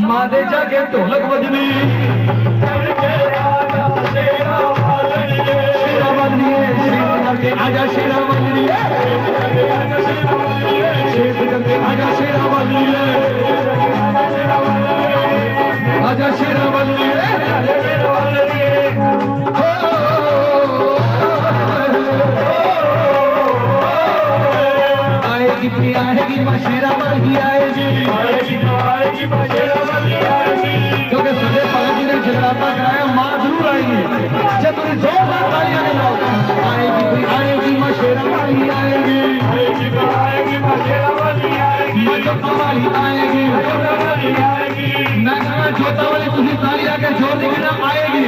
मादे जाके ढोलक बजनी शेरा बजनी के आजा शेरा बजनी आजा शेरा बजनी आजा शेरा बजनी आएगी आएगी मशेरा बजनी आएगी आएगी आएगी मशेरा बजनी आएगी क्योंकि सदे पाजी ने जगराता कराया मां जरूर आएगी जब तुम जोरदार तालियां लगाओ आएगी आएगी मशेरा बजनी आएगी आएगी आएगी मशेरा बजनी आएगी मजोता वाली आएगी मैं कहना जोता वाली तुझे तालियां के जोर देना आएगी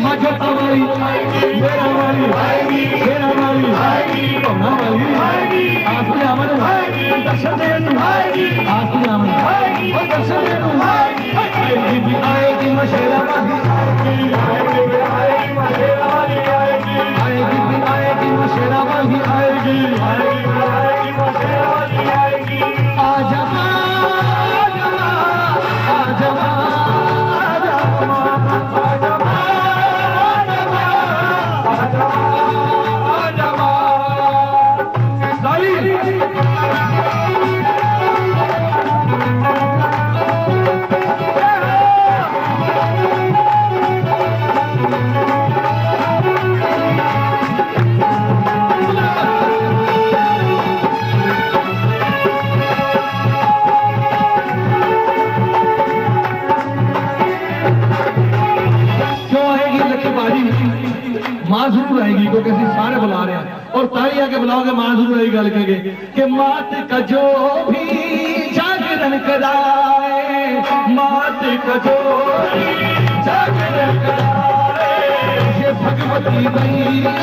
मजोता वाली मेरा वाली आएगी मेरा वाली आएगी भवना वाली आएगी आखिरी अमन आएगी दर्शन देनु आएगी आखिरी अमन आएगी और दर्शन देनु आएगी आएगी मशेरा वाली आएगी आएगी मशेरा वाली आएगी आएगी आएगी मशेरा वाली आएगी आएगी आएगी मशेरा वाली आएगी आजा आजा आजा जरूर आएगी क्योंकि ਅਸੀਂ सारे बुला रहे हैं और ताली आके बुलाओगे मां जरूर आएगी गल करेंगे कि मात का जो भी जागरण कराए मात का जो भी जागरण कराए ये भगवती मैया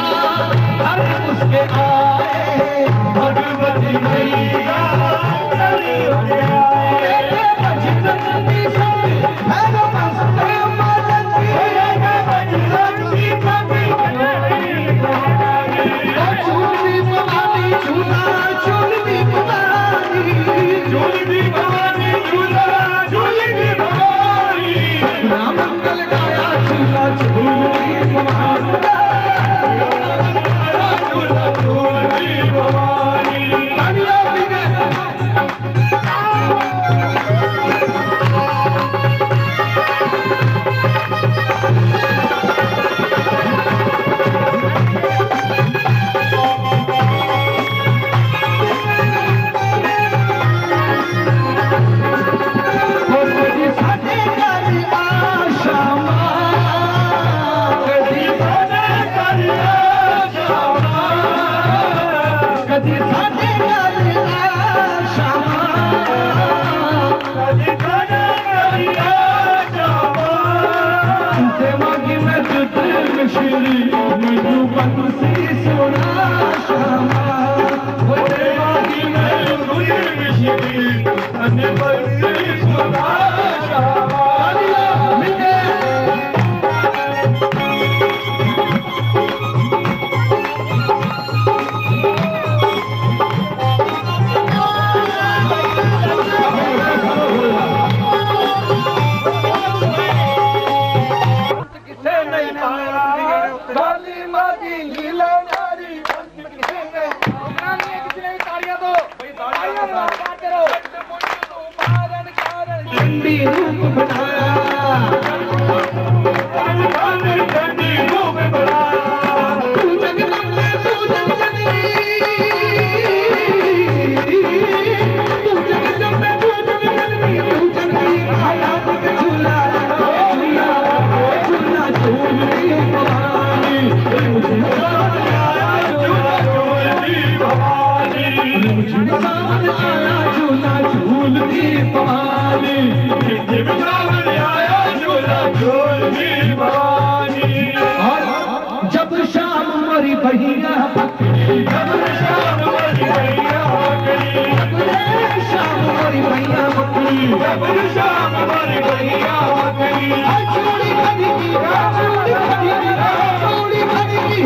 हर उसके आए भगवती मैया हर उसके आए भजन की सब है नमस्ते मालती है भजन की चूली भवानी चूला चूली भवानी चूली भवानी चूला चूली भवानी राम मंगल गाया चूला चूली भवानी चूला चूली भवानी जब शाम मरी भैया जब शाम मरी भैया शाम मरी भैया जब शाम मरी भैया चूड़ी खरीदी चूड़ी खरीदी चूड़ी खरीदी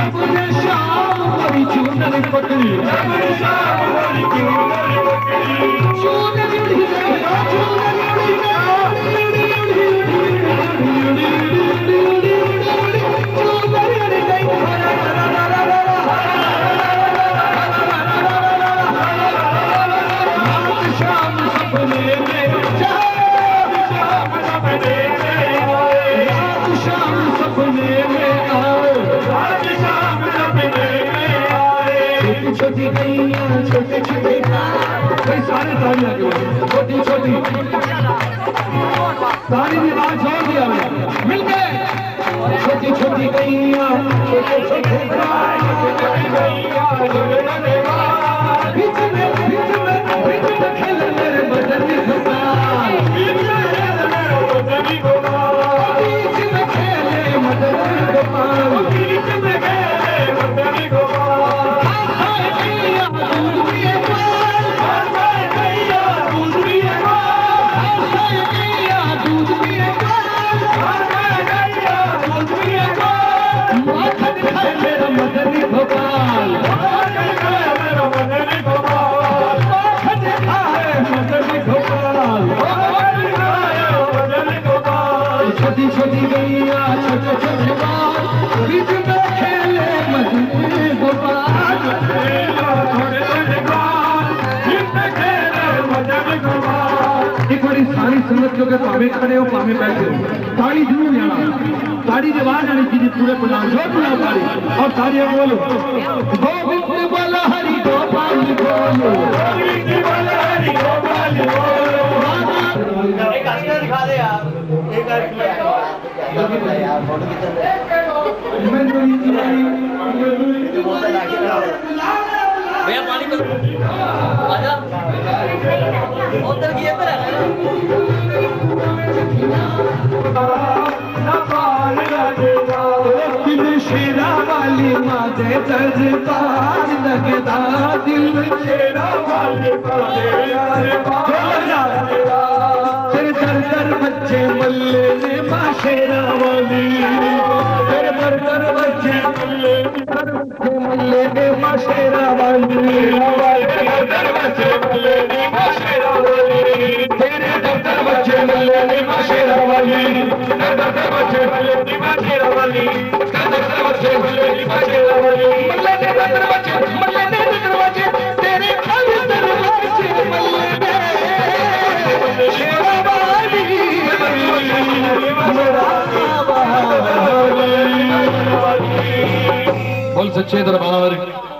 जब ने शाम बड़ी चूनर पकड़ी, चूनर उड़ी गया, चूनर उड़ी गया, छोटी गैया छोटे छोटे भाई सारे ताली लगे हुए, छोटी छोटी ताली ने बात छोड़ दिया, मिल गए। छोटी छोटी गैया छोटे छोटे भाई, बीच में खेले मेरे बदनी गोपाल, बीच में खेले मदनी गोपाल, बीच में खेले मदनी गोपाल। छोटी छोटी गैया छोटे छोटे बाल, बीच में खेले मदनी गोपाल, एक बारी सारी संगत जो के पावे खड़े हो, पावे बैठे हो, ताली जरूर जाना, ताली की आवाज आनी चाहिए पूरे पंजाब, जोर बुलाओ ताली और तालियां बोलो, गोविंद बोलो हरि गोपाल बोलो, गोविंद बोलो हरि गोपाल बोलो। एक अस्तर दिखा दे यार, एक यार फोटो खींच भैया, पानी को आजा उधर की इधर दिल शेरा वाली माँ दे दरबार लगदा, दिल शेरा वाली माँ दे तेरे दर दर बच्चे मल्ले ने माँ शेरा वाली, तेरे दर दर बच्चे मल्ले ने माँ शेरा वाली, तेरे दर बच्चे मल्ले ने माँ शेरा वाली, तेरे दर दर बच्चे मल्ले ने माँ शेरा वाली, तेरे दर दर बच्चे मल्ले ने माँ शेरा वाली, तेरे दर दर बच्चे मल्ले ने माँ शेरा वाली, मल्ले ने दर दर बच्चे मल्ले ने दर दर बच्चे, तेरे खाली दर बच्चे मल्ले ने शेरा वाली, बोल सच्चे दरबार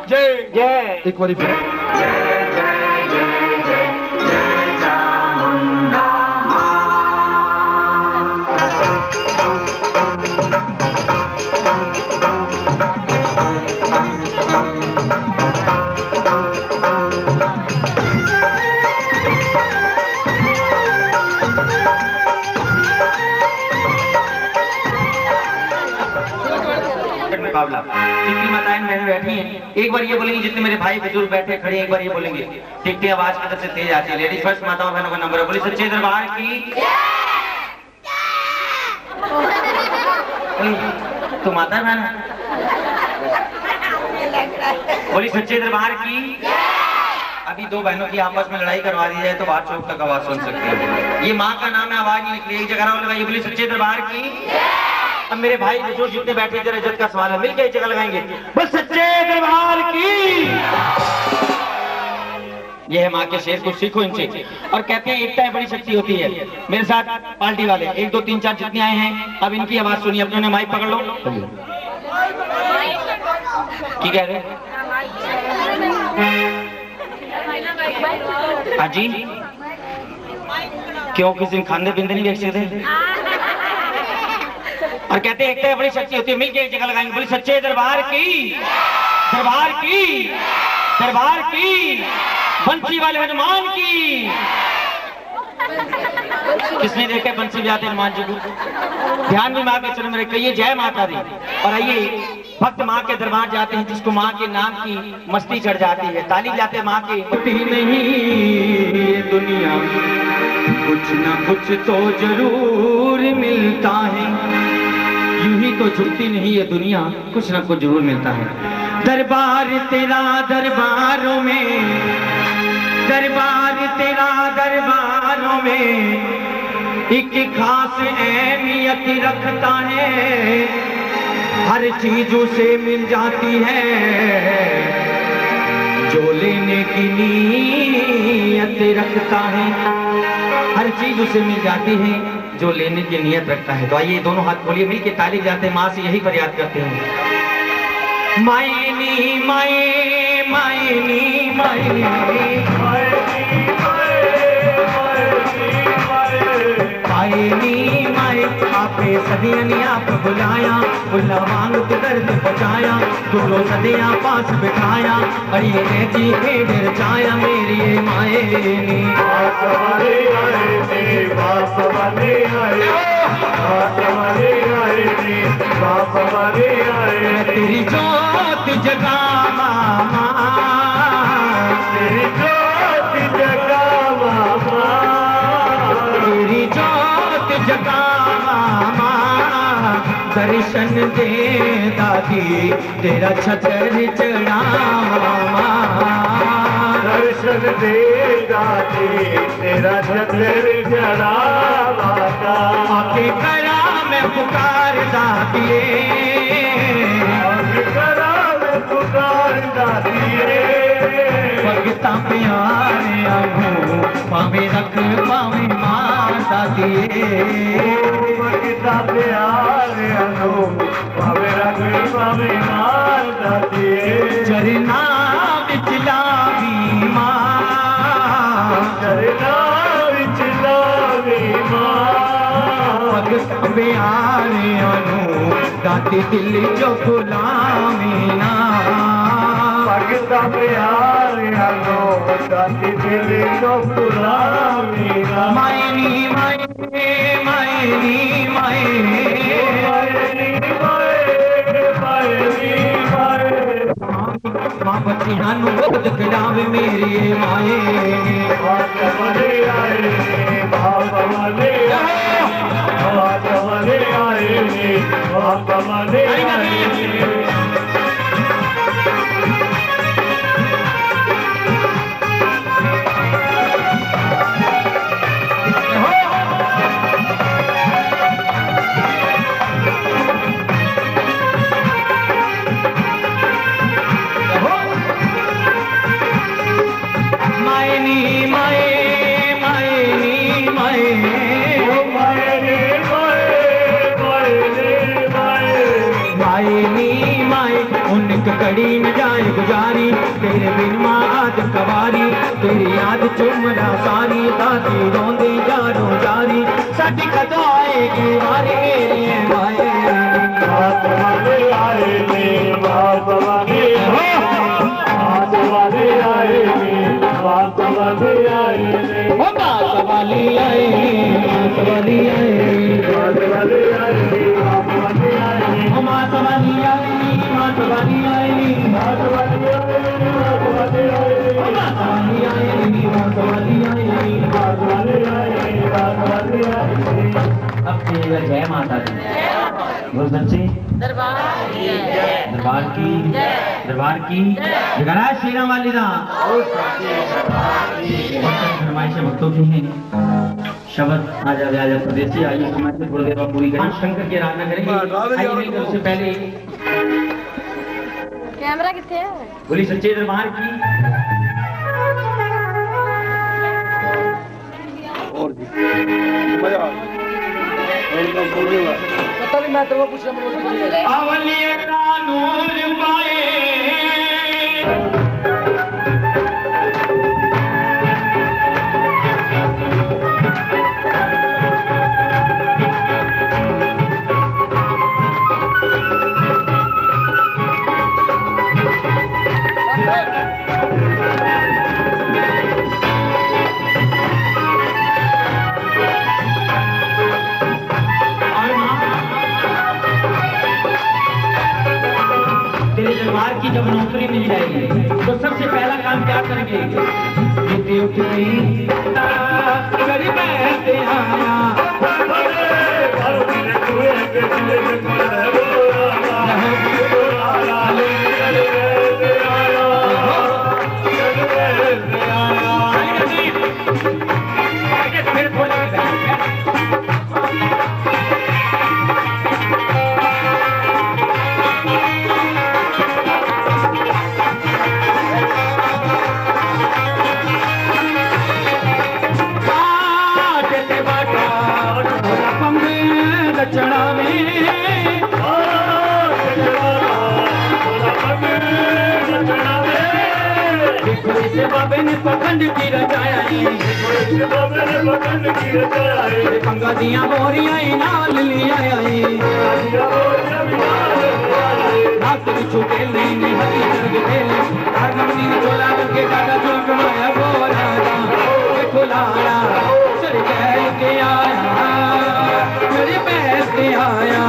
जय जय। एक बारी फिर मुकाबला। जितनी माताएं बहनें बैठी हैं एक बार ये बोलेंगे, जितने मेरे भाई बुजुर्ग बैठे खड़े एक बार ये बोलेंगे, ठीक आवाज की तरफ से तेज आती है। लेडीज फर्स्ट, माताओं बहनों का नंबर है, बोली सच्चे दरबार की। तो माता बहन बोली सच्चे दरबार की। अभी दो बहनों की आपस में लड़ाई करवा दी जाए तो बात चौक तक आवाज सुन सकते हैं। ये माँ का नाम है, आवाज नहीं निकली, एक जगह लगाइए, बोली सच्चे दरबार की। अब मेरे भाई जो जितने बैठे जरा इज्जत का सवाल है, मिलकर एक जगह लगाएंगे, बस सच्चे दरबार की। ये है माँ के शेर, कुछ सीखो इनसे। और कहते हैं एकता बड़ी शक्ति होती है। मेरे साथ पार्टी वाले 1 2 3 4 जितने आए हैं, अब इनकी आवाज सुनिए, अपने ने माइक पकड़ लो। क्या कह रहे? हाँ जी, क्यों किसी दिन खाने पीने नहीं देख सकते? और कहते हैं एकता बड़ी शक्ति होती है, मिलकर एक जगह लगाएंगे, बोली सच्चे दरबार की, दरबार की, दरबार की, बंसी वाले हनुमान की। किसने देखा बंसी बजाते हनुमान जी को? ध्यान में माँ के चरण में कहिए जय माता दी। और आइए भक्त माँ के दरबार जाते हैं, जिसको माँ के नाम की मस्ती चढ़ जाती है। ताली जाते हैं माँ की। नहीं ये दुनिया कुछ न कुछ तो जरूर मिलता है, यूं ही तो झुकती नहीं ये दुनिया, कुछ ना कुछ जरूर मिलता है। दरबार तेरा दरबारों में, दरबार तेरा दरबारों में एक खास अहमियत रखता है, हर चीज उसे मिल जाती है जो लेने की नीयत रखता है, हर चीज उसे मिल जाती है जो लेने की नीयत रखता है। तो आइए दोनों हाथ खोलिए, मिल के ताली जाते हैं, माँ से यही फरियाद करते हैं। मायनी माए मायनी मायनी मायनी माए, आपे सदियां आप बुलाया, बुला मांग तो दर्द बचाया, दूरों सदियां पास बिठाया, और ये जी खेड़ रचाया मेरी मायनी। तेरी जोत जगा मामा, तेरी जोत जगा मामा, तेरी जोत जगा मामा, दर्शन दे दादी तेरा छतर चढ़ा मामा, दर्शन दे दादी तेरा छतर चढ़ा माता, आके करा मैं पुकार दादिए, आके करा मैं पुकार दादिए, भगता प्यार आहूं पावे रख पावे मां दादिए, भगता प्यार आहूं पावे रख पावे मां दादिए, चरना विच लावी मां, चरना विच लावी मां, भगता प्यार आहूं दादी दिल जो गुलामी ना, भगता प्यार आहूं दादी दिल जो गुलामी ना, मायनी माए मायनी माए मां बच्चियां नूं गोद खिलावे मेरी माए, बात वाले आए बात वाले आए, बात वाले आए बात वाले आए। कड़ी न जाए गुजारी तेरे बिन माद कवारी, तेरी याद चुमरा सारी दादी रोंदी जारो जारी, साडी कदों आएगी वारी मेरी माए, बात वाले आए ने बात वाले बात वाले आए ने बात वाले आए ने, बात वाली आए बात वाली आए बात वाले आए बात वाले आए, बात वाली आए बात वाली आए बात वाली आए बात वाली आए बात वाली आए बात वाली आए बात वाली आए। अब जय माता दी बोल बच्चे, दरबार की जगरा शेरा वाली दा फरमाइश भक्तों की है। शब्द आजा आजा प्रदेशी आइए समय से थोड़ी देर बाद पूरी करें, शंकर की आराधना करेंगे। आइए उससे पहले कैमरा किथे है? बोली सच्चे दरबार की। और जी मजा आ गया। पता नहीं मैं तो पूछ रहा हूं अवलिया का नूर पाए दरबार की जब नौकरी मिल जाएगी तो सबसे पहला काम क्या करेंगे? से बाबे ने पखंड की रचाया पंगा दिया बोरियां नाल लिया रात छुटे नहीं हरी जग देले आगमनी चोला के काटा चुल कमाया बोला खुलाया चढ़ के आया मेरे पैर के आया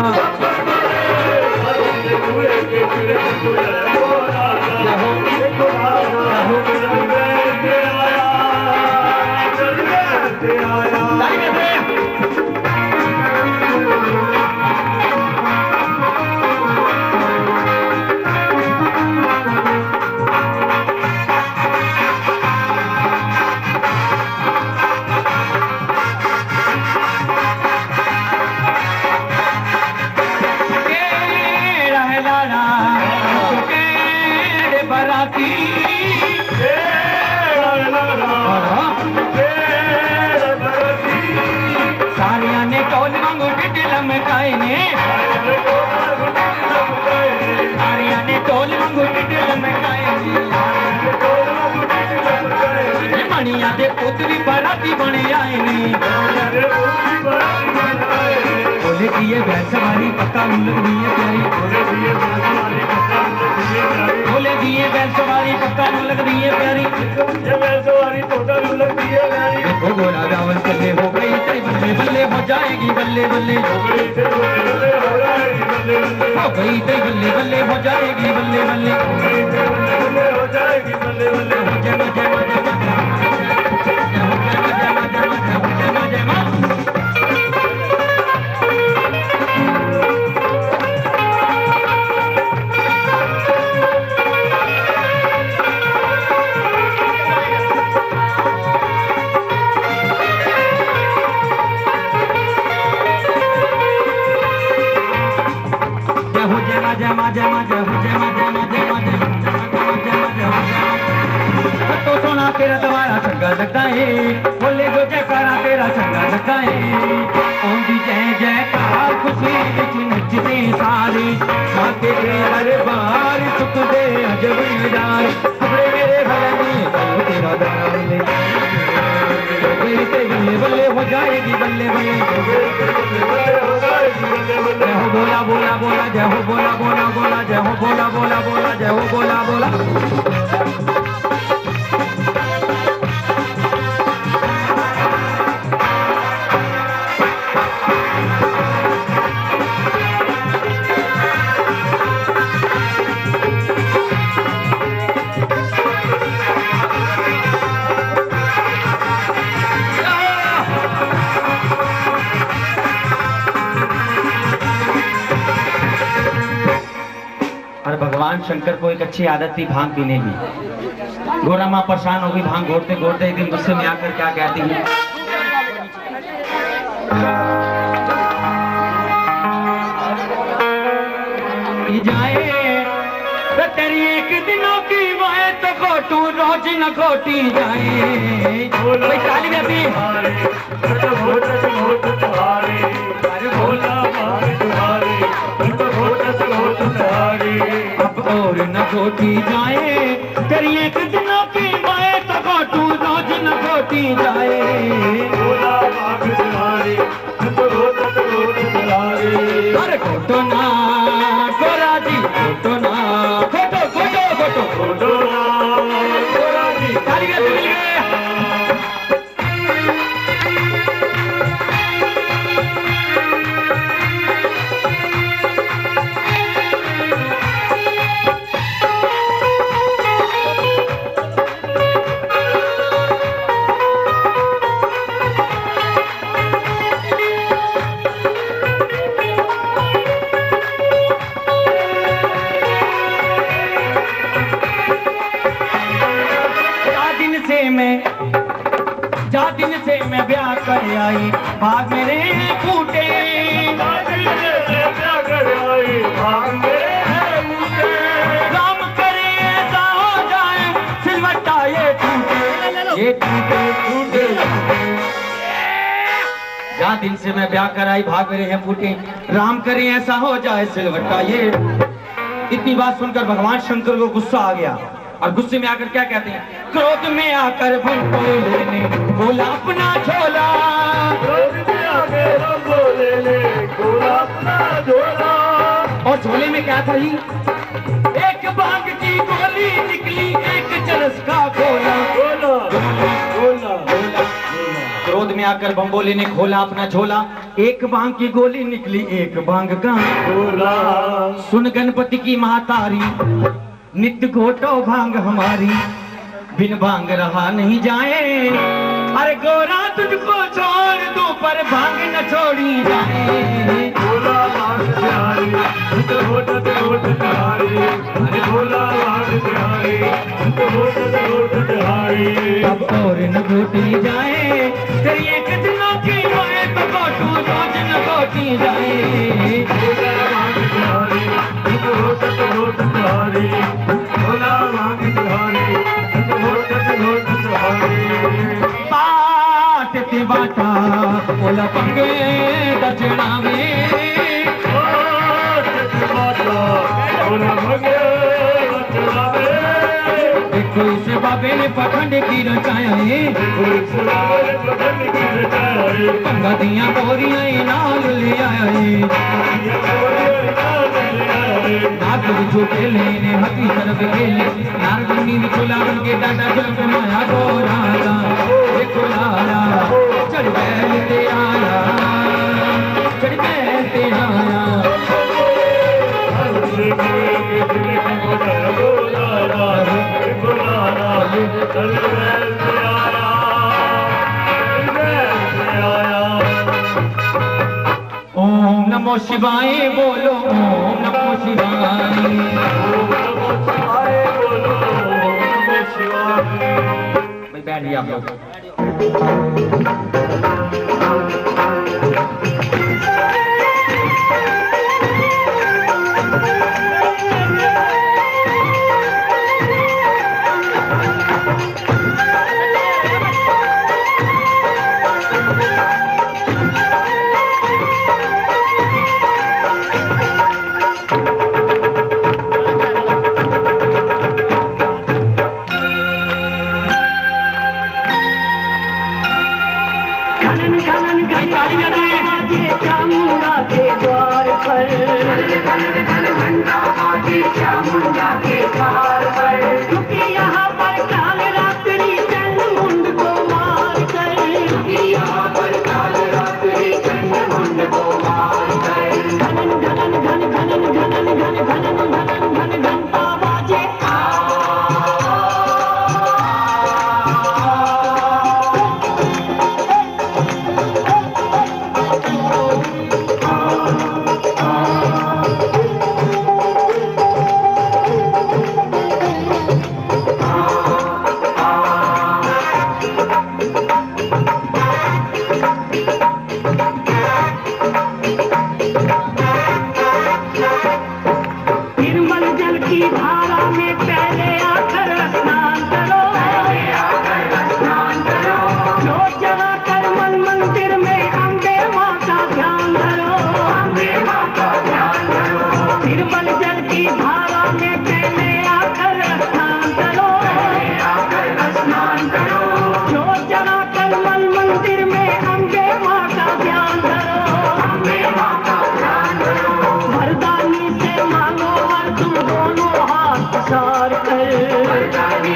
मणिया दे पुतली बराती बने आए ने बोले कि ये भैंस हमारी पक्का लग रही है प्यारी बोले कि ये भैंस हमारी पक्का लग रही है प्यारी देखो गोला गावल चले हो गई तेरी बल्ले बल्ले हो जाएगी बल्ले बल्ले हो गई तेरी बल्ले बल्ले हो जाएगी बल्ले बल्ले हो जाएगी बल्ले बल्ले तो सोना तेरा तुम्हारा चंगा लगता है बोले जो जयकारा तेरा चंगा लगता है ओंदी जय जयकार खुशी विच नचते सारे माते के हर बार सुख दे अजब नजार अपने मेरे भले में तेरा दाना ले बल्ले बल्ले हो जाएगी बल्ले बल्ले जय हो बोला बोला बोला जय हो बोला बोला बोला जय हो बोला बोला बोला जय हो बोला बोला भगवान शंकर को एक अच्छी आदत थी भांग पीने की। गोरा माँ परेशान हो गई भांग घोटते घोटते एक दिन गुस्से में आकर क्या कहती है जाए तो तेरी एक दिनों की वाए तो घोटू रोज न घोटी जाए ताली भी अब और न घोटी जाए तेरी एक दिनों की माए तो घोटू रोज न घोटी जाए अरे घोटो ना गोरा जी घोटो ना घोटो घोटो घोटो घोटो ना गोरा जी ताली मिल गए दिन से मैं ब्याह कर आई भाग मेरे फूटे राम करे ऐसा हो जाए सिलवट्टा ये टूटे जहाँ दिन से मैं ब्याह कर आई भाग मेरे हैं फूटे राम करे ऐसा हो जाए सिलवट्टा ये। इतनी बात सुनकर भगवान शंकर को गुस्सा आ गया और गुस्से में आकर क्या कहते हैं? क्रोध में आकर भंगोले ने खोला अपना झोला, क्रोध में आकर भंगोले ने खोला अपना झोला। और झोले में क्या था जी? एक भांग की गोली निकली, एक चरस का गोला। गोला गोला गोला। क्रोध में आकर बम्बोले ने खोला अपना झोला, एक भांग की गोली निकली, एक भांग का गोला। सुन गणपति की महातारी, नित्य घोटो भांग हमारी, बिन भांग रहा नहीं जाए। अरे गोरा तुझको छोड़ दूं पर भांग न छोड़ी जाए। गोला भांग प्यारी, होटत होटत हारी। अरे गोला भांग प्यारी, होटत हारी। अब और न घोटी जाए, तेरी एक दिनों की होए तो घोटू, रोज न घोटी जाए। गोला भांग प्यारी, होटत हारी। गोला भांग प्यारी, होटत हारी। बाटते बाटा बोला पंगे दक्षिणा में, बाटते बाटा बोला पंगे दक्षिणा में। देखो इस बाबे ने पखंड की रचाया है, पंगा दिया बोरियां नाल ले आया है। नाग झूठे लेने हथी तरफ खेले, नारगनी चूल्हा बन के डाटा जब माया गोरा देखो लाला चढ़ बैठते आया, चढ़ बैठते आया। ओम नमो शिवाय बोलो, ओम नमो शिवाय। भाई बैठिए आप लोग।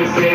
से